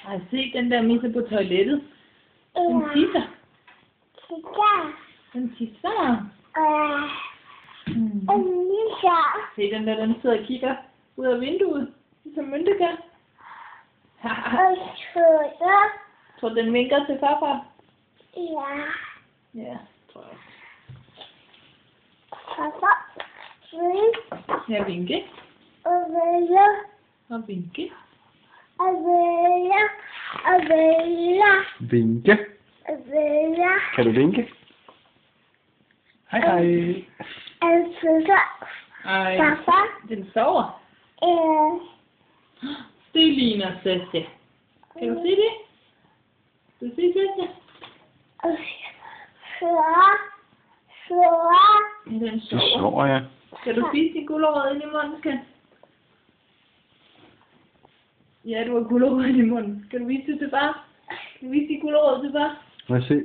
Har I set den der misse på toilettet? Den tisser. Den tisser. Se den der, den sidder og kigger ud af vinduet, ligesom Mynte kan. Tror du, den vinker til farfar? Ja, tror jeg. Ja, vinke. Og vinke. Vinke. Kan du vinke? Hej hej. Ej, den sover. Det ligner Sasha. Kan du se det? Kan du se Sasha? Ja, den Du sover. sover, ja. Skal du spise din gulerod ind i munden, skat? Ja, du har gulerod ind i munden. Skal du vise det til far? Skal du vise din gulerod til far? Lad os se.